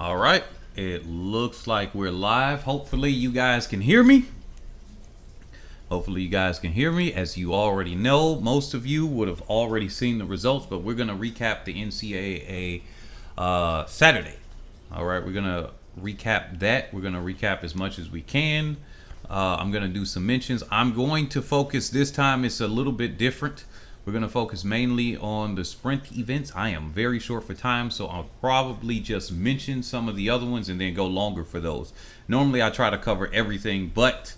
All right, it looks like we're live. Hopefully you guys can hear me. As you already know, most of you would have already seen the results, but we're going to recap the NCAA Saturday. All right, we're going to recap that. We're going to recap as much as we can. I'm going to do some mentions. I'm going to focus this time. It's a little bit different. We're going to focus mainly on the sprint events. I am very short for time, so I'll probably just mention some of the other ones and then go longer for those. Normally, I try to cover everything, but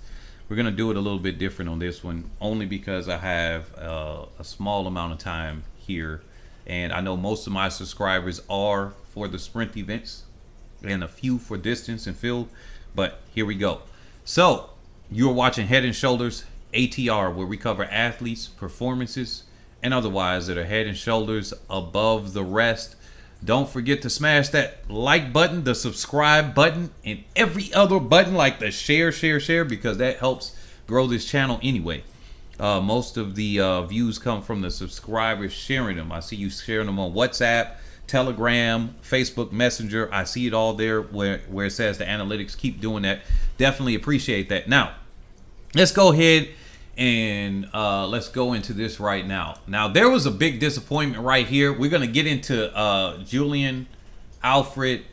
we're going to do it a little bit different on this one, only because I have a small amount of time here. And I know most of my subscribers are for the sprint events and a few for distance and field, but here we go. So you're watching Head and Shoulders ATR, where we cover athletes, performances, and otherwise that are head and shoulders above the rest. Don't forget to smash that like button, the subscribe button, and every other button like the share, because that helps grow this channel anyway. Most of the views come from the subscribers sharing them. I see you sharing them on WhatsApp, Telegram, Facebook Messenger. I see it all there where it says the analytics. Keep doing that. Definitely appreciate that. Now, let's go ahead and let's go into this right now. Now, there was a big disappointment right here. We're going to get into Julian, Alfred,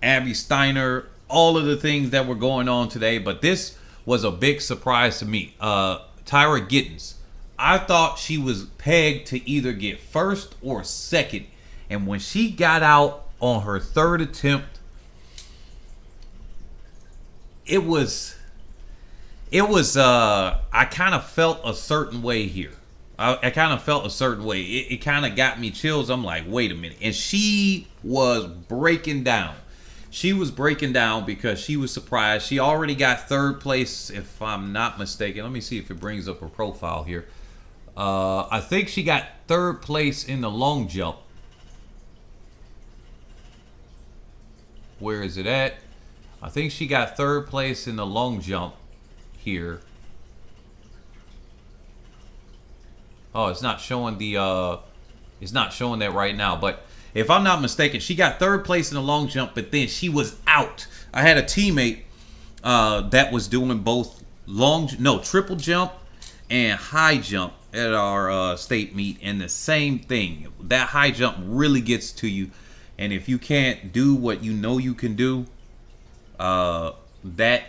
Abby Steiner, all of the things that were going on today. But this was a big surprise to me. Tyra Gittens. I thought she was pegged to either get first or second. And when she got out on her third attempt, it was I kind of felt a certain way here. I kind of felt a certain way. It kind of got me chills. I'm like, wait a minute. And she was breaking down. She was breaking down because she was surprised. She already got third place, if I'm not mistaken. Let me see if it brings up her profile here. I think she got third place in the long jump. Where is it at? I think she got third place in the long jump here. Oh, it's not showing that right now, but if I'm not mistaken, she got third place in the long jump, but then she was out. I had a teammate that was doing both triple jump and high jump at our state meet, and the same thing. That high jump really gets to you, and if you can't do what you know you can do, that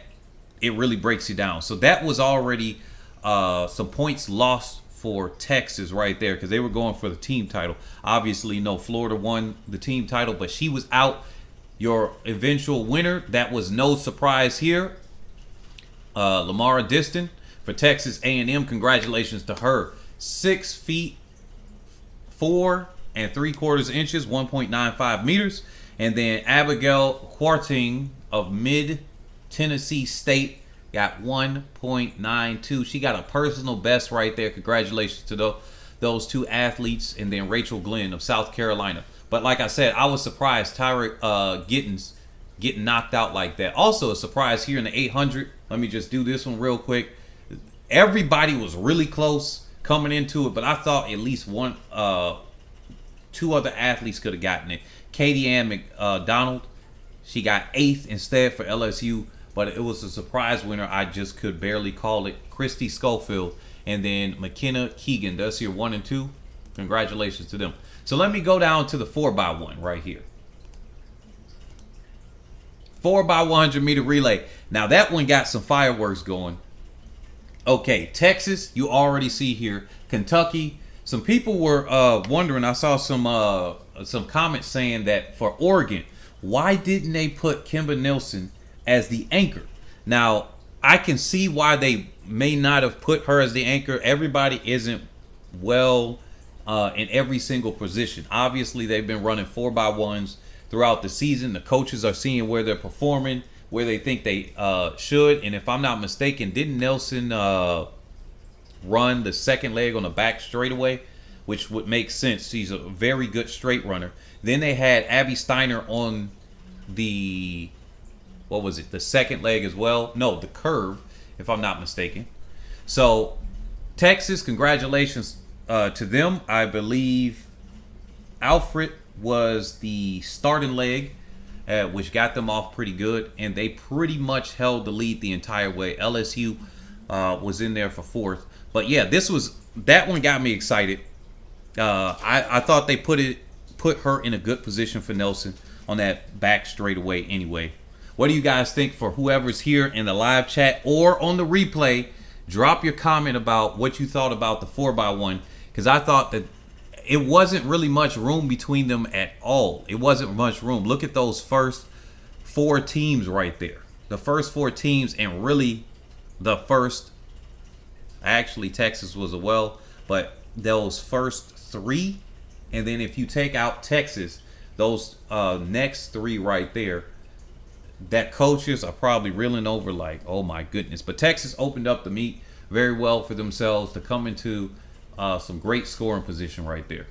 it really breaks you down. So that was already some points lost for Texas right there, because they were going for the team title. Obviously, no, Florida won the team title, but she was out. Your eventual winner, that was no surprise here, Lamara Diston for Texas A&M. Congratulations to her. 6 feet 4 3/4 inches, 1.95 meters. And then Abigail Quarting of Mid Tennessee State got 1.92. She got a personal best right there. Congratulations to those two athletes. And then Rachel Glenn of South Carolina. But like I said, I was surprised Tyra Gittens getting knocked out like that. Also a surprise here in the 800. Let me just do this one real quick. Everybody was really close coming into it, but I thought at least two other athletes could have gotten it. Katie Ann McDonald, she got 8th instead for LSU, but it was a surprise winner. I just could barely call it. Christy Schofield, and then McKenna Keegan. That's your 1 and 2. Congratulations to them. So let me go down to the 4x1 right here. 4x100 meter relay. Now that one got some fireworks going. Okay, Texas, you already see here. Kentucky. Some people were wondering. I saw some comments saying that for Oregon, why didn't they put Kimba Nelson as the anchor? Now, I can see why they may not have put her as the anchor. Everybody isn't well in every single position. Obviously, they've been running 4x1s throughout the season. The coaches are seeing where they're performing, where they think they should. And if I'm not mistaken, didn't Nelson run the second leg on the back straightaway, which would make sense. She's a very good straight runner. Then they had Abby Steiner on the, the second leg as well. No, the curve, if I'm not mistaken. So Texas, congratulations to them. I believe Alfred was the starting leg. which got them off pretty good, and they pretty much held the lead the entire way. LSU was in there for fourth, but yeah, that one got me excited. I thought they put her in a good position for Nelson on that back straightaway anyway. What do you guys think? For whoever's here in the live chat or on the replay, drop your comment about what you thought about the 4x1, because I thought that it wasn't really much room between them at all. It wasn't much room. Look at those first 4 teams right there. The first 4 teams, and really the first, actually Texas was as well, but those first 3, and then if you take out Texas, those next 3 right there, that coaches are probably reeling over like, oh my goodness. But Texas opened up the meet very well for themselves to come into some great scoring position right there.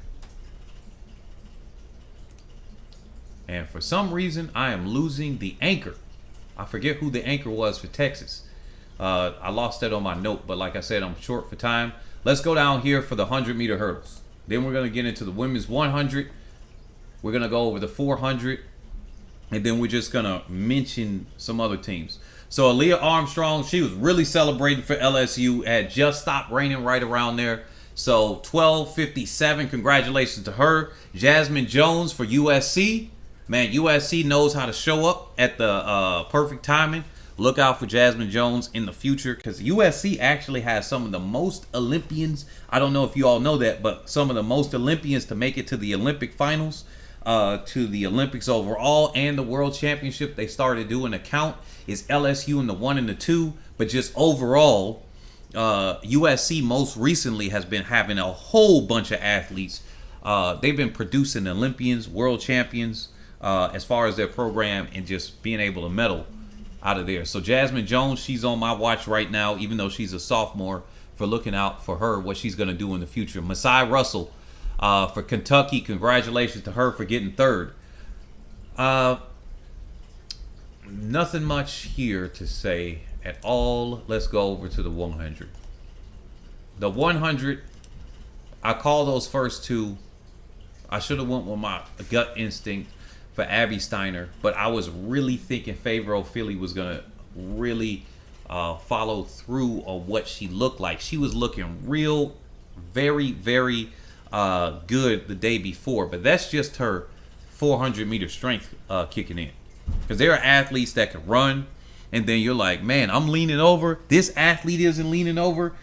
And for some reason, I am losing the anchor. I forget who the anchor was for Texas. I lost that on my note, but like I said, I'm short for time. Let's go down here for the 100-meter hurdles. Then we're going to get into the women's 100. We're going to go over the 400. And then we're just going to mention some other teams. So Aaliyah Armstrong, she was really celebrating for LSU. It had just stopped raining right around there. So 12:57, congratulations to her. Jasmine Jones for USC. Man, USC knows how to show up at the perfect timing. Look out for Jasmine Jones in the future, because USC actually has some of the most Olympians. I don't know if you all know that, but some of the most Olympians to make it to the Olympic finals, to the Olympics overall, and the World Championship. They started doing a count. Is LSU in the 1 and the 2, but just overall, USC most recently has been having a whole bunch of athletes. They've been producing Olympians, world champions, as far as their program, and just being able to medal out of there. So Jasmine Jones, she's on my watch right now, even though she's a sophomore, for looking out for her, what she's going to do in the future. Masai Russell for Kentucky, congratulations to her for getting 3rd. Nothing much here to say at all. Let's go over to the 100. The 100, I call those first 2. I should have went with my gut instinct for Abby Steiner, but I was really thinking Favor O'Philly was going to really follow through on what she looked like. She was looking real, very, very good the day before, but that's just her 400-meter strength kicking in. Because there are athletes that can run, and then you're like, man, I'm leaning over. This athlete isn't leaning over.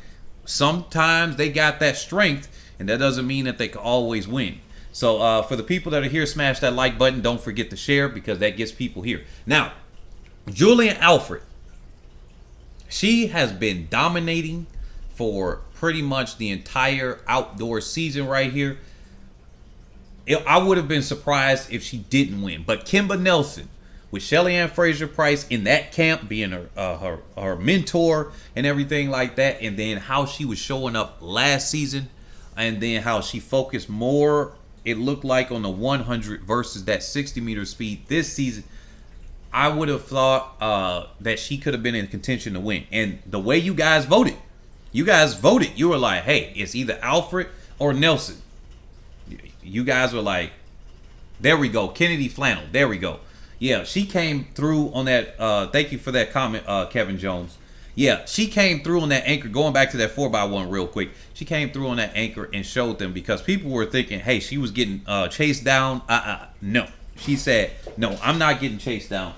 Sometimes they got that strength, and that doesn't mean that they can always win. So for the people that are here, smash that like button. Don't forget to share, because that gets people here. Now, Julian Alfred, she has been dominating for pretty much the entire outdoor season right here. I would have been surprised if she didn't win. But Kimba Nelson, with Shelly Ann Fraser-Price in that camp, being her mentor and everything like that, and then how she was showing up last season, and then how she focused more, it looked like, on the 100 versus that 60-meter speed this season, I would have thought that she could have been in contention to win. And the way you guys voted, you were like, hey, it's either Alfred or Nelson. You guys were like, there we go, Kennedy Flannel, there we go. Yeah, she came through on that. Thank you for that comment, Kevin Jones. Yeah, she came through on that anchor. Going back to that 4x1 real quick. She came through on that anchor and showed them, because people were thinking, hey, she was getting chased down. No. She said, no, I'm not getting chased down.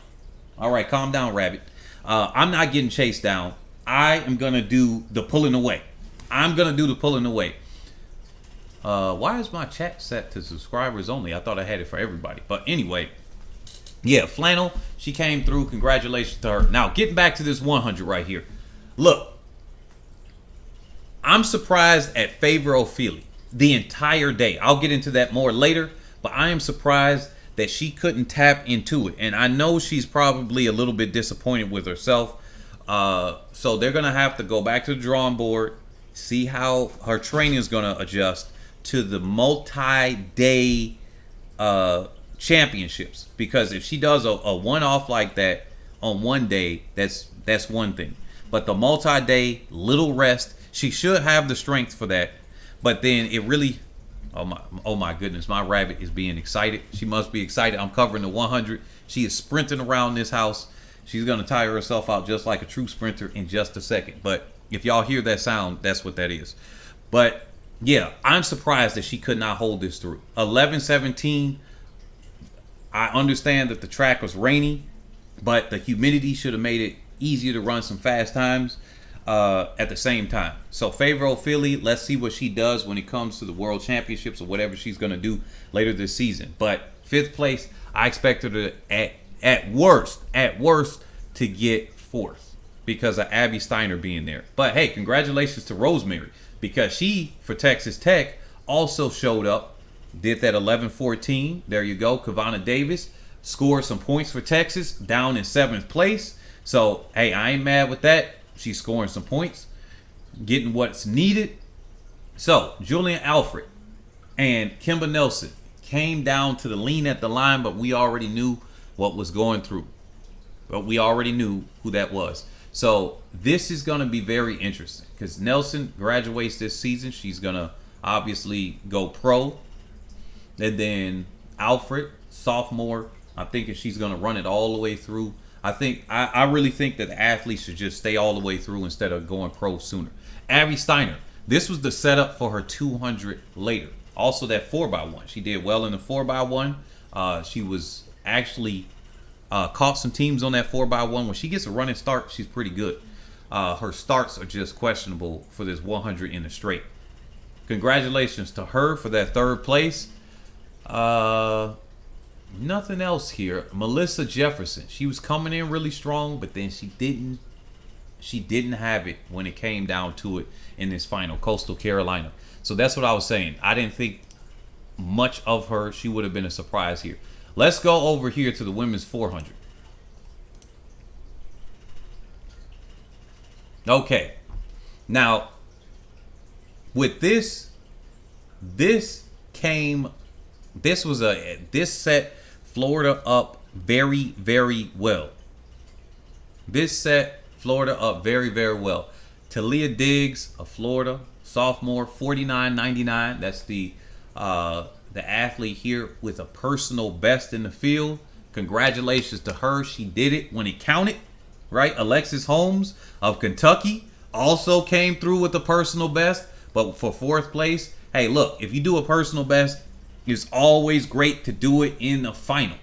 All right, calm down, Rabbit. I'm not getting chased down. I am going to do the pulling away. I'm going to do the pulling away. Why is my chat set to subscribers only? I thought I had it for everybody. But anyway, yeah, Flannel, she came through. Congratulations to her. Now, getting back to this 100 right here. Look, I'm surprised at Favor O'Philly the entire day. I'll get into that more later, but I am surprised that she couldn't tap into it. And I know she's probably a little bit disappointed with herself. So they're going to have to go back to the drawing board, see how her training is going to adjust to the multi-day championships. Because if she does a one-off like that on one day, that's one thing. But the multi-day, little rest, she should have the strength for that. But then it really Oh my goodness, my rabbit is being excited. She must be excited. I'm covering the 100. She is sprinting around this house. She's gonna tire herself out just like a true sprinter in just a second. But if y'all hear that sound, that's what that is. But yeah, I'm surprised that she could not hold this through. 11-17. I understand that the track was rainy, but the humidity should have made it easier to run some fast times at the same time. So favor Ophelia. Let's see what she does when it comes to the World Championships or whatever she's going to do later this season. But 5th place, I expect her to at worst to get 4th because of Abby Steiner being there. But hey, congratulations to Rosemary because she, for Texas Tech, also showed up, did that 11-14. There you go. Kavana Davis scored some points for Texas, down in 7th place. So, hey, I ain't mad with that. She's scoring some points, getting what's needed. So, Julian Alfred and Kimber Nelson came down to the lean at the line, but we already knew what was going through. But we already knew who that was. So, this is going to be very interesting because Nelson graduates this season. She's going to obviously go pro. And then Alfred, sophomore, I think she's going to run it all the way through. I really think that the athletes should just stay all the way through instead of going pro sooner. Abby Steiner, this was the setup for her 200 later. Also that 4x1. She did well in the 4x1. She was actually caught some teams on that 4x1. When she gets a running start, she's pretty good. Her starts are just questionable for this 100 in the straight. Congratulations to her for that 3rd place. Nothing else here. Melissa Jefferson. She was coming in really strong, but then she didn't have it when it came down to it in this final. Coastal Carolina. So that's what I was saying. I didn't think much of her. She would have been a surprise here. Let's go over here to the women's 400. Okay. Now, with this set Florida up very, very well. This set Florida up very, very well. Talia Diggs of Florida, sophomore, 49.99. That's the athlete here with a personal best in the field. Congratulations to her. She did it when it counted, right? Alexis Holmes of Kentucky also came through with a personal best, but for 4th place. Hey, look, if you do a personal best, it's always great to do it in the final.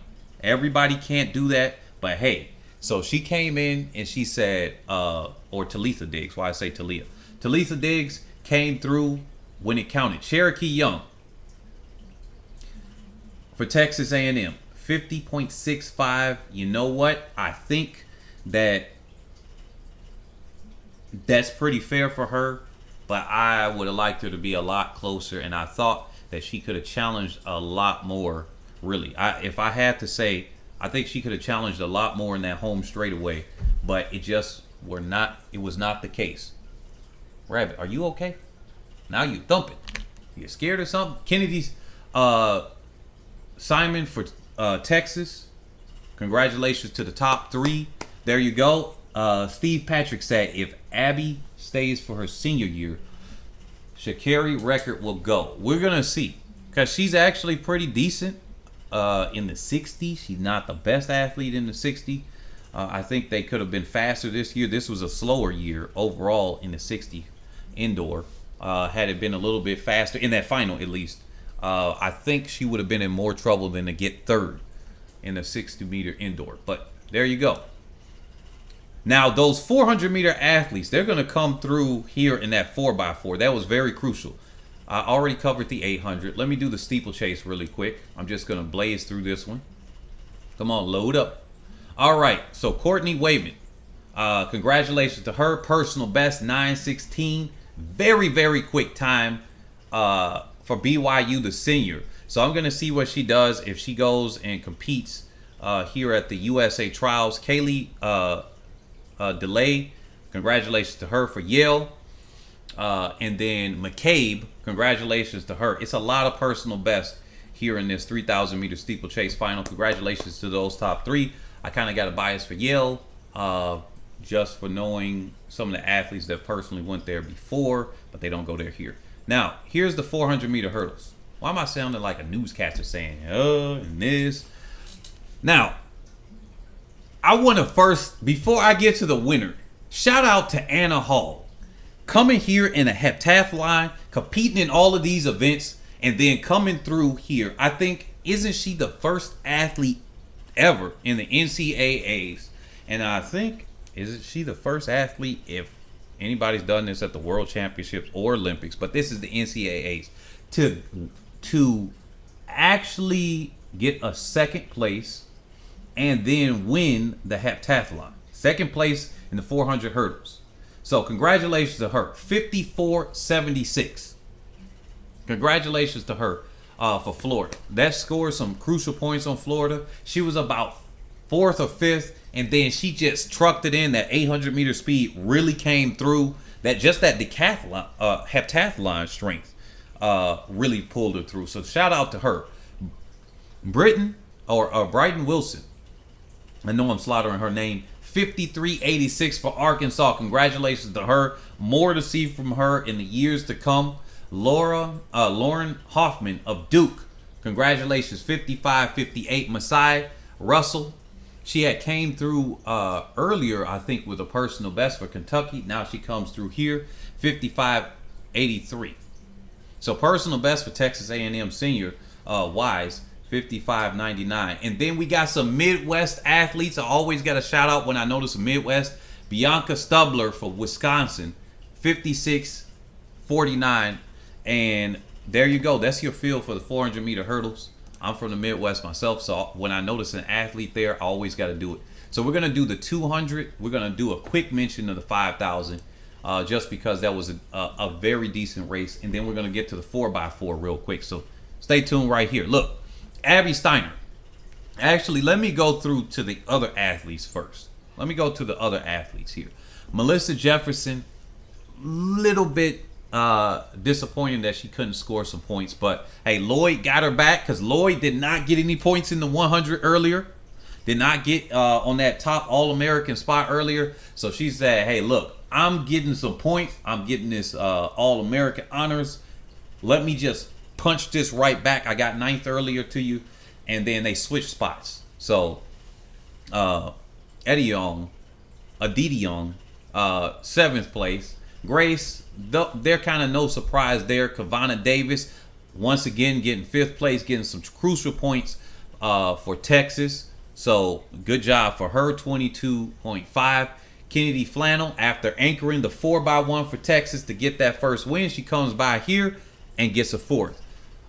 Everybody can't do that, but hey. So she came in and she said, or Talitha Diggs, why I say Talia. Talitha Diggs came through when it counted. Cherokee Young for Texas A&M, 50.65. You know what? I think that's pretty fair for her, but I would have liked her to be a lot closer, and I thought that she could have challenged a lot more, really. If I had to say, I think she could have challenged a lot more in that home straightaway, but it was not the case. Rabbit, are you okay? Now you thumping. You scared or something? Kennedy's Simon for Texas. Congratulations to the top 3. There you go. Steve Patrick said if Abby stays for her senior year, sha'carri record will go. We're going to see. Because she's actually pretty decent in the 60. She's not the best athlete in the 60. I think they could have been faster this year. This was a slower year overall in the 60 indoor. Had it been a little bit faster, in that final at least, I think she would have been in more trouble than to get 3rd in the 60-meter indoor. But there you go. Now, those 400-meter athletes, they're going to come through here in that 4x4. That was very crucial. I already covered the 800. Let me do the steeplechase really quick. I'm just going to blaze through this one. Come on, load up. All right, so Courtney Wayman. Congratulations to her. Personal best, 9:16. Very, very quick time for BYU, the senior. So I'm going to see what she does if she goes and competes here at the USA Trials. Kaylee DeLay, congratulations to her for Yale. And then McCabe, congratulations to her. It's a lot of personal best here in this 3,000 meter steeplechase final. Congratulations to those top 3. I kind of got a bias for Yale just for knowing some of the athletes that personally went there before, but they don't go there here. Now, here's the 400 meter hurdles. Why am I sounding like a newscaster saying, and this? Now, I want to first, before I get to the winner, shout out to Anna Hall. Coming here in a heptathlon, competing in all of these events, and then coming through here. I think, isn't she the first athlete ever in the NCAAs? And I think, isn't she the first athlete, if anybody's done this at the World Championships or Olympics, but this is the NCAAs, to actually get a second place and then win the heptathlon. Second place in the 400 hurdles. So congratulations to her. 54.76. Congratulations to her for Florida. That scored some crucial points on Florida. She was about 4th or 5th, and then she just trucked it in. That 800 meter speed really came through. That decathlon, heptathlon strength really pulled her through. So shout out to her. Brighton Wilson. I know I'm slaughtering her name. 53.86 for Arkansas. Congratulations to her. More to see from her in the years to come. Lauren Hoffman of Duke. Congratulations. 55.58. Masai Russell. She had came through earlier, I think, with a personal best for Kentucky. Now she comes through here. 55.83. So personal best for Texas A&M senior Wise. 55.99. And then we got some Midwest athletes. I always got a shout out when I notice a Midwest. Bianca Stubler for Wisconsin, 56.49. And there you go. That's your field for the 400 meter hurdles. I'm from the Midwest myself, so when I notice an athlete there, I always got to do it. So we're going to do the 200. We're going to do a quick mention of the 5,000 just because that was a very decent race. And then we're going to get to the 4x4 real quick. So stay tuned right here. Look. Abby Steiner. Actually, let me go through to the other athletes first. Let me go to the other athletes here. Melissa Jefferson, little bit disappointing that she couldn't score some points. But, hey, Lloyd got her back because Lloyd did not get any points in the 100 earlier. Did not get on that top All-American spot earlier. So she said, hey, look, I'm getting some points. I'm getting this All-American honors. Let me just punch this right back. I got 9th earlier to you, and then they switched spots. So Aditi Young, 7th place. Grace, they're kind of no surprise there. Kavana Davis, once again getting 5th place, getting some crucial points for Texas. So good job for her, 22.5. Kennedy Flannel, after anchoring the 4x1 for Texas to get that first win, she comes by here and gets a 4th.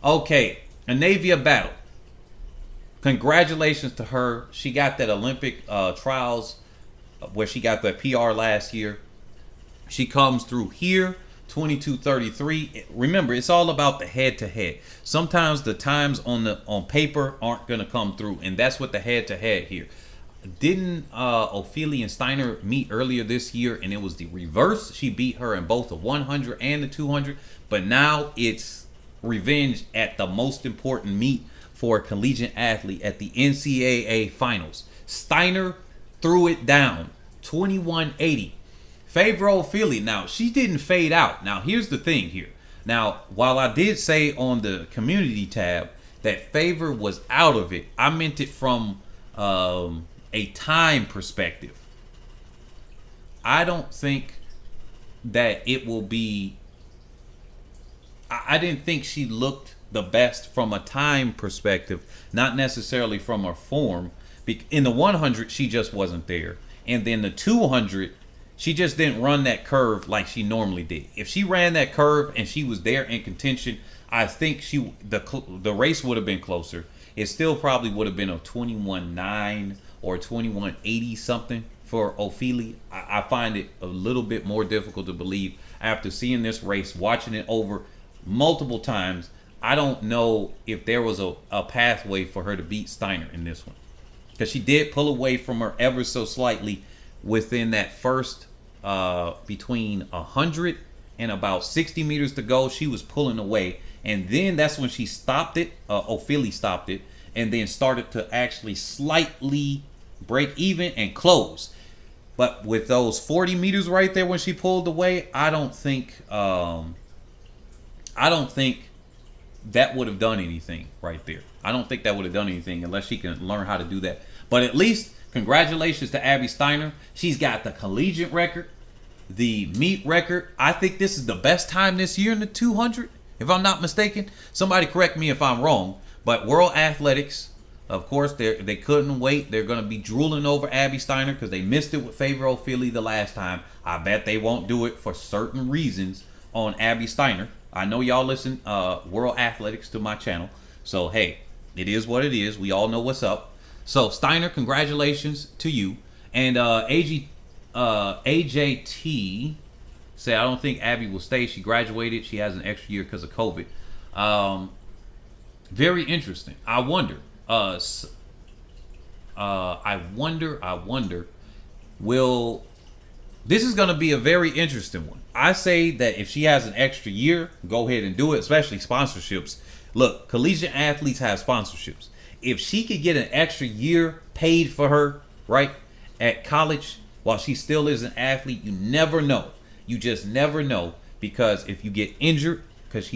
Okay, Anavia Battle. Congratulations to her. She got that Olympic trials where she got the PR last year. She comes through here, 22:33. Remember, it's all about the head-to-head. Sometimes the times on paper aren't going to come through, and that's what the head-to-head here. Didn't Ophelia and Steiner meet earlier this year, and it was the reverse? She beat her in both the 100 and the 200, but now it's revenge at the most important meet for a collegiate athlete at the NCAA Finals. Steiner threw it down, 21.80. Favor Ophelia. Now, she didn't fade out. Now, here's the thing here. Now, while I did say on the community tab that Favor was out of it, I meant it from a time perspective. I don't think that it will be... I didn't think she looked the best from a time perspective, not necessarily from her form. In the 100, she just wasn't there. And then the 200, she just didn't run that curve like she normally did. If she ran that curve and she was there in contention, I think the race would have been closer. It still probably would have been a 21.9 or 21.80 something for Ophelia. I find it a little bit more difficult to believe after seeing this race, watching it over multiple times. I don't know if there was a pathway for her to beat Steiner in this one, because she did pull away from her ever so slightly within that first between 100 and about 60 meters to go. She was pulling away, and then that's when she stopped it. Ophelia stopped it, and then started to actually slightly break even and close. But with those 40 meters right there when she pulled away, I don't think that would have done anything right there. I don't think that would have done anything unless she can learn how to do that. But at least congratulations to Abby Steiner. She's got the collegiate record, the meet record. I think this is the best time this year in the 200, if I'm not mistaken. Somebody correct me if I'm wrong. But World Athletics, of course, they couldn't wait. They're going to be drooling over Abby Steiner because they missed it with Favor O'Philly the last time. I bet they won't do it for certain reasons on Abby Steiner. I know y'all listen World Athletics to my channel. So, hey, it is what it is. We all know what's up. So, Steiner, congratulations to you. And AJT said, I don't think Abby will stay. She graduated. She has an extra year because of COVID. Very interesting. I wonder. I wonder. Will... This is going to be a very interesting one. I say that if she has an extra year, go ahead and do it, especially sponsorships. Look, collegiate athletes have sponsorships. If she could get an extra year paid for her, right, at college while she still is an athlete, you never know. You just never know, because if you get injured, because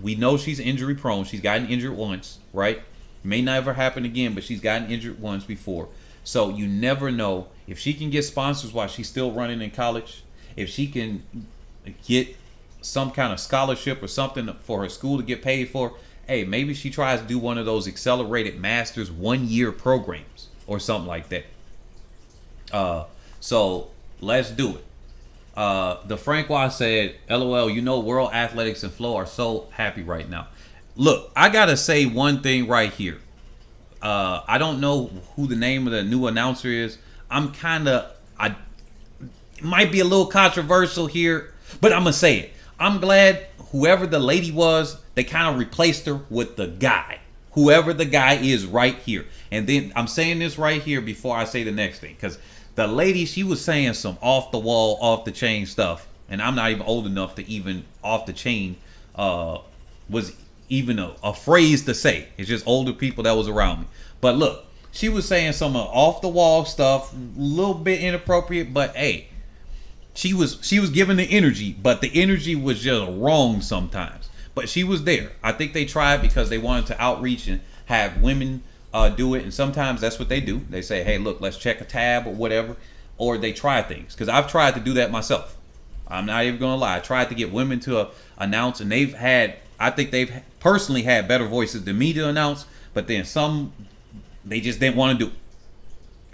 we know she's injury prone. She's gotten injured once, right? May never happen again, but she's gotten injured once before. So you never know if she can get sponsors while she's still running in college. If she can get some kind of scholarship or something for her school to get paid for, hey, maybe she tries to do one of those accelerated masters 1-year programs or something like that. So let's do it. The Francois said, LOL, you know, World Athletics and Flo are so happy right now. Look, I gotta say one thing right here. I don't know who the name of the new announcer is. It might be a little controversial here, but I'm gonna say it. I'm glad whoever the lady was, they kind of replaced her with the guy. Whoever the guy is right here. And then I'm saying this right here before I say the next thing, because the lady, she was saying some off the wall, off the chain stuff, and I'm not even old enough to even off the chain was even a phrase to say. It's just older people that was around me. But look, she was saying some off the wall stuff, a little bit inappropriate, but hey, she was giving the energy, but the energy was just wrong sometimes. But she was there. I think they tried because they wanted to outreach and have women do it, and sometimes that's what they do. They say, hey, look, let's check a tab or whatever, or they try things, because I've tried to do that myself. I'm not even gonna lie. I tried to get women to announce, and I think they've personally had better voices than me to announce, but then some, they just didn't want to do it.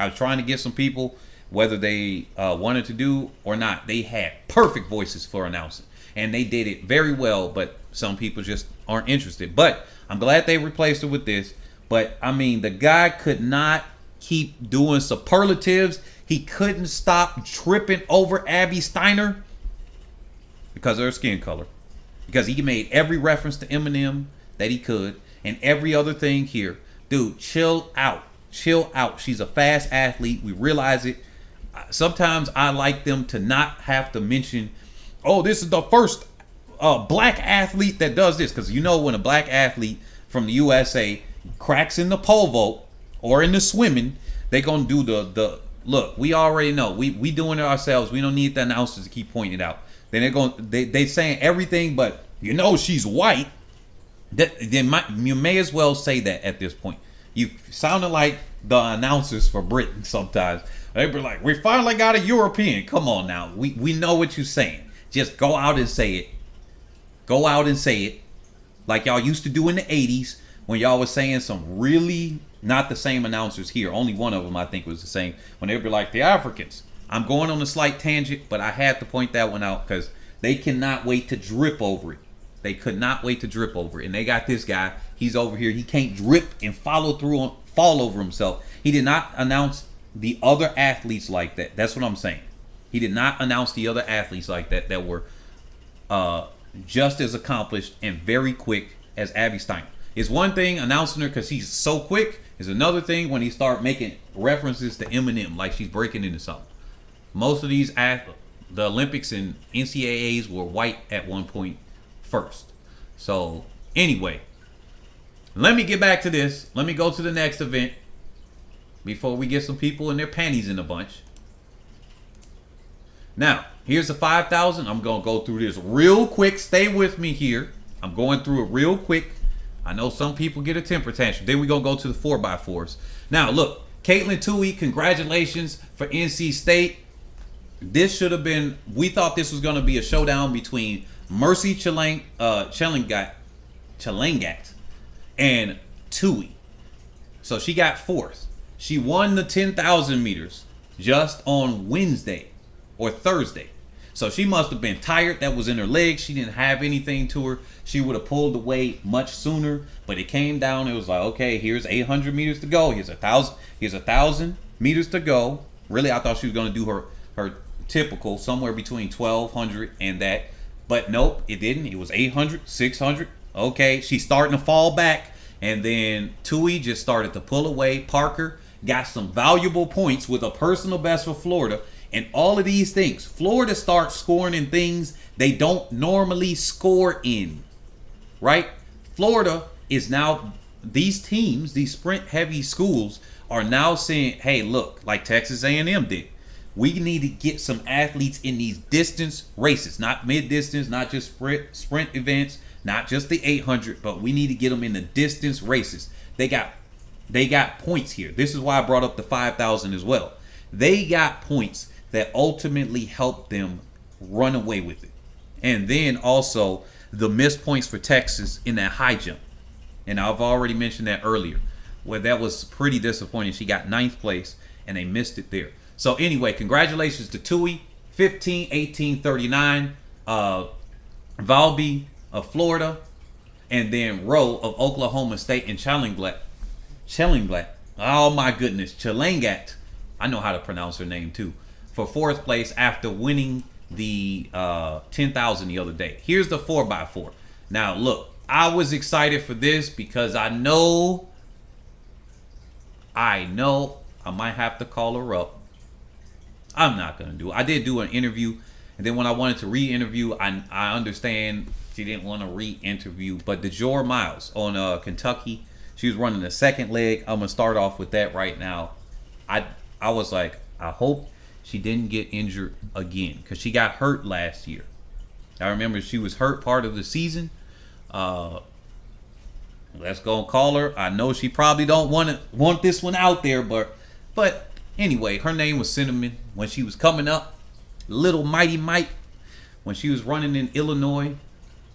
I was trying to get some people, whether they wanted to do or not, they had perfect voices for announcing, and they did it very well, but some people just aren't interested. But I'm glad they replaced it with this. But I mean, the guy could not keep doing superlatives. He couldn't stop tripping over Abby Steiner because of her skin color. Because he made every reference to Eminem that he could and every other thing here. Dude, chill out. Chill out. She's a fast athlete. We realize it. Sometimes I like them to not have to mention, oh, this is the first black athlete that does this. Because you know, when a black athlete from the USA cracks in the pole vault or in the swimming, they're going to do the look, we already know. We doing it ourselves. We don't need the announcers to keep pointing it out. Then they saying everything, but you know she's white. You may as well say that at this point. You sounded like the announcers for Britain sometimes. They be like, we finally got a European. Come on now. We know what you're saying. Just go out and say it. Go out and say it. Like y'all used to do in the 80s when y'all was saying some really not the same announcers here. Only one of them I think was the same. When they were like, the Africans. I'm going on a slight tangent, but I had to point that one out because they cannot wait to drip over it. They could not wait to drip over it. And they got this guy. He's over here. He can't drip and fall over himself. He did not announce the other athletes like that. That's what I'm saying. He did not announce the other athletes like that were just as accomplished and very quick as Abby Steiner. It's one thing announcing her because she's so quick. It's another thing when he start making references to Eminem like she's breaking into something. Most of these the Olympics and NCAAs were white at one point first. So anyway, let me get back to this. Let me go to the next event before we get some people in their panties in a bunch. Now, here's the 5,000. I'm going to go through this real quick. Stay with me here. I'm going through it real quick. I know some people get a temper tantrum. Then we gonna go to the 4x4s. Now look, Caitlin Tui, congratulations for NC State. This should have been. We thought this was gonna be a showdown between Mercy Chelangat and Tui. So she got fourth. She won the 10,000 meters just on Wednesday or Thursday. So she must have been tired. That was in her legs. She didn't have anything to her. She would have pulled away much sooner. But it came down. It was like, okay, here's 800 meters to go. Here's 1,000. Here's 1,000 meters to go. Really, I thought she was going to do her typical somewhere between 1,200 and that. But nope, it didn't. It was 800, 600. Okay, she's starting to fall back. And then Tui just started to pull away. Parker got some valuable points with a personal best for Florida. And all of these things, Florida starts scoring in things they don't normally score in, right? Florida is now, these teams, these sprint heavy schools are now saying, hey, look, like Texas A&M did. We need to get some athletes in these distance races, not mid-distance, not just sprint events, not just the 800, but we need to get them in the distance races. They got points here. This is why I brought up the 5,000 as well. They got points that ultimately helped them run away with it. And then also the missed points for Texas in that high jump. And I've already mentioned that earlier, where that was pretty disappointing. She got 9th place and they missed it there. So anyway, congratulations to Tui, 15, 18, 39, Valby of Florida, and then Rowe of Oklahoma State, and Chelangat. Oh my goodness, Chelangat. I know how to pronounce her name too. For 4th place after winning the 10,000 the other day. Here's the 4x4. Now look, I was excited for this because I know I might have to call her up. I'm not gonna do it. I did do an interview, and then when I wanted to re-interview, I understand she didn't want to re-interview. But DeJour Miles on Kentucky, she was running the 2nd leg. I'm gonna start off with that right now. I was like, I hope she didn't get injured again, because she got hurt last year. I remember she was hurt part of the season. Let's go and call her. I know she probably don't want this one out there, but anyway, her name was Cinnamon when she was coming up. Little Mighty Mike when she was running in Illinois.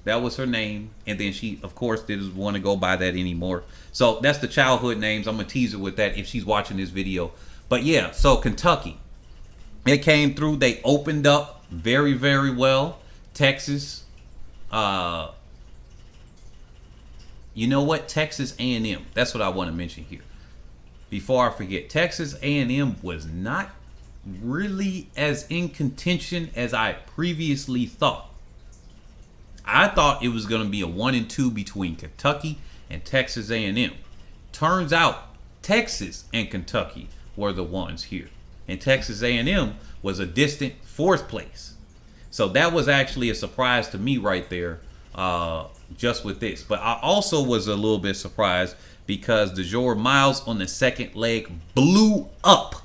That was her name. And then she, of course, didn't want to go by that anymore. So that's the childhood names. I'm going to tease her with that if she's watching this video. But yeah, so Kentucky, it came through. They opened up very, very well. Texas, you know what? Texas A&M. That's what I want to mention here. Before I forget, Texas A&M was not really as in contention as I previously thought. I thought it was going to be a 1 and 2 between Kentucky and Texas A&M. Turns out Texas and Kentucky were the ones here, and Texas A&M was a distant 4th place. So that was actually a surprise to me right there, just with this. But I also was a little bit surprised because DeJour Miles on the 2nd leg blew up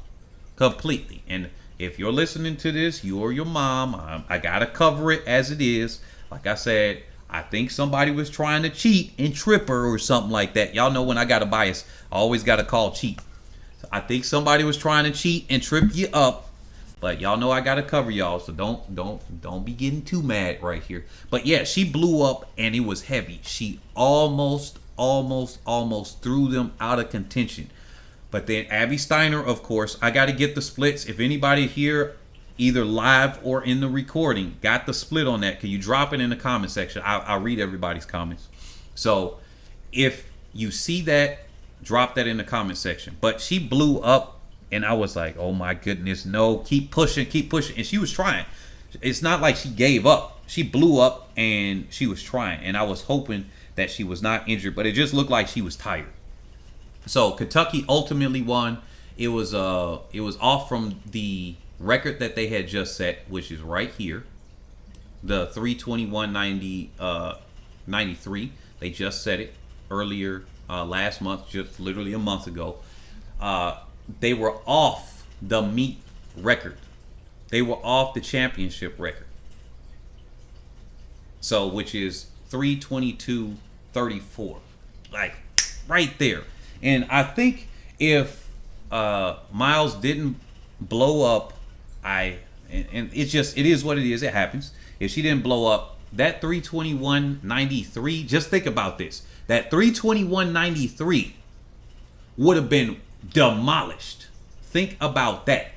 completely. And if you're listening to this, you or your mom, I gotta cover it as it is. Like I said, I think somebody was trying to cheat and trip her or something like that. Y'all know when I got a bias, I always got to call cheat. So I think somebody was trying to cheat and trip you up. But y'all know I got to cover y'all, so don't be getting too mad right here. But yeah, she blew up and it was heavy. She almost threw them out of contention. But then Abby Steiner, of course, I got to get the splits. If anybody here, either live or in the recording, got the split on that, can you drop it in the comment section? I'll read everybody's comments. So if you see that, drop that in the comment section. But she blew up, and I was like, oh my goodness, no, keep pushing. And she was trying. It's not like she gave up. She blew up and she was trying. And I was hoping that she was not injured, but it just looked like she was tired. So Kentucky ultimately won. It was off from the record that they had just set, which is right here, the 3:21.93. They just set it earlier last month, just literally a month ago. They were off the meet record. They were off the championship record. So, which is 3:22.34. like right there. And I think if Miles didn't blow up, and it's just, it is what it is. It happens. If she didn't blow up, that 321.93, just think about this. That 321.93 would have been demolished. Think about that.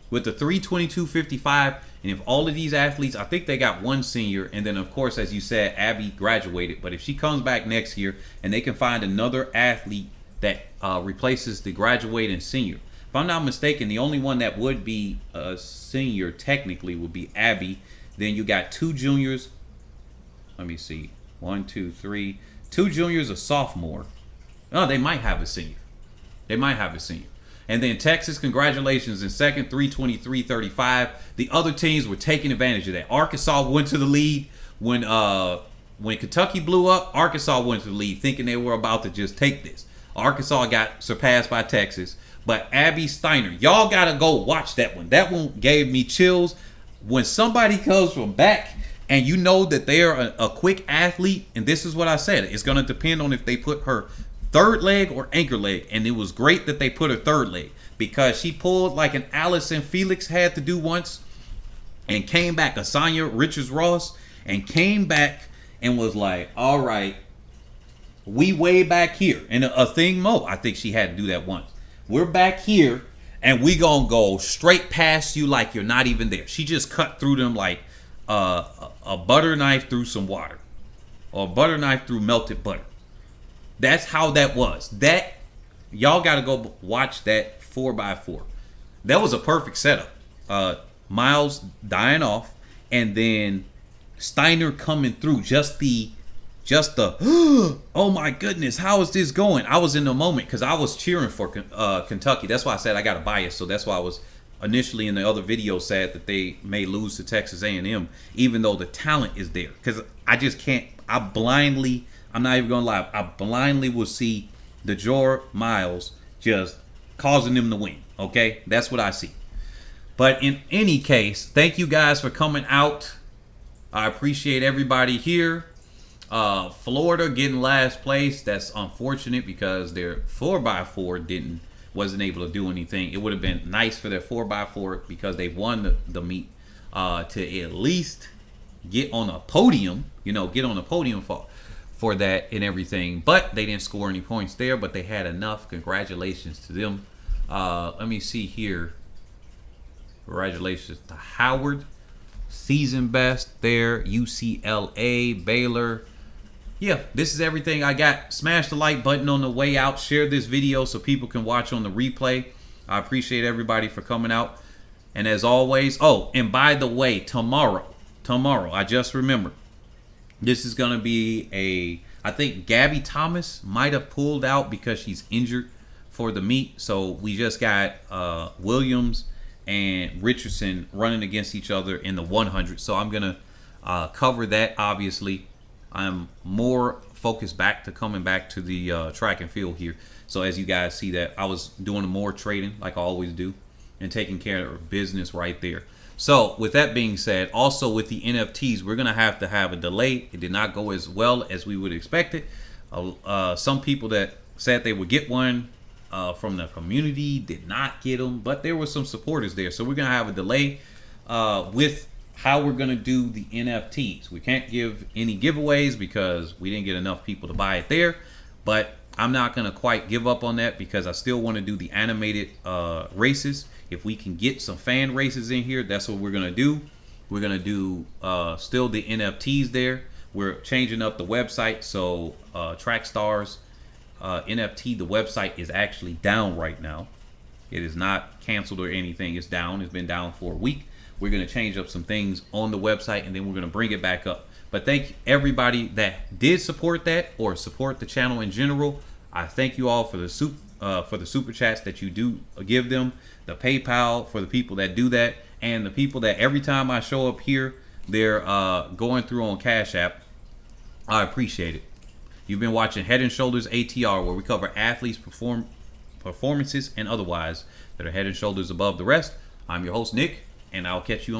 With the 322.55, and if all of these athletes, I think they got one senior, and then of course, as you said, Abby graduated. But if she comes back next year and they can find another athlete that replaces the graduating senior, if I'm not mistaken, the only one that would be a senior technically would be Abby. Then you got 2 juniors. Let me see. 1, 2, 3. 2 juniors, a sophomore. Oh, they might have a senior. They might have a senior. And then Texas, congratulations, in second, 323.35. The other teams were taking advantage of that. Arkansas went to the lead when Kentucky blew up. Arkansas went to the lead, thinking they were about to just take this. Arkansas got surpassed by Texas, but Abby Steiner, y'all gotta go watch that one. That one gave me chills. When somebody comes from back and you know that they are a quick athlete, and this is what I said, it's gonna depend on if they put her third leg or anchor leg. And it was great that they put her third leg, because she pulled like an Allison Felix had to do once and came back, Asanya Richards-Ross, and came back and was like, all right, we way back here. And a thing Mo, I think she had to do that once. We're back here and we gonna go straight past you like you're not even there. She just cut through them like a butter knife through some water, or a butter knife through melted butter. That's how that was. That, y'all got to go watch that 4x4. That was a perfect setup. Miles dying off, and then Steiner coming through. Just the oh my goodness, how is this going? I was in the moment because I was cheering for Kentucky. That's why I said I got a bias. So that's why I was initially in the other video sad that they may lose to Texas A&M, even though the talent is there. Because I just can't. I'm not even gonna lie. I blindly will see DeJour Miles just causing them to win. Okay, that's what I see. But in any case, thank you guys for coming out. I appreciate everybody here. Florida getting last place. That's unfortunate because their 4x4 wasn't able to do anything. It would have been nice for their 4x4, because they won the meet, to at least get on a podium. Get on a podium for that and everything, but they didn't score any points there, but they had enough. Congratulations to them. Let me see here. Congratulations to Howard, season best there. UCLA, Baylor. Yeah, this is everything I got. Smash the like button on the way out. Share this video so people can watch on the replay. I appreciate everybody for coming out. And as always, oh, and by the way, tomorrow, I just remembered, this is going to be I think Gabby Thomas might have pulled out because she's injured for the meet. So we just got Williams and Richardson running against each other in the 100. So I'm going to cover that, obviously. I'm more focused coming back to the track and field here. So as you guys see that, I was doing more trading like I always do and taking care of business right there. So with that being said, also with the NFTs, we're going to have a delay. It did not go as well as we would expect it. Some people that said they would get one from the community did not get them, but there were some supporters there. So we're going to have a delay with how we're going to do the NFTs. We can't give any giveaways because we didn't get enough people to buy it there, but I'm not going to quite give up on that because I still want to do the animated races. If we can get some fan races in here, that's what we're going to do. We're going to do still the NFTs there. We're changing up the website. So Trackstars NFT, the website is actually down right now. It is not canceled or anything. It's down. It's been down for a week. We're going to change up some things on the website, and then we're going to bring it back up. But thank everybody that did support that or support the channel in general. I thank you all for the super chats that you do give them, the PayPal for the people that do that, and the people that every time I show up here, they're going through on Cash App. I appreciate it. You've been watching Head and Shoulders ATR, where we cover athletes' performances and otherwise that are head and shoulders above the rest. I'm your host, Nick, and I'll catch you on the next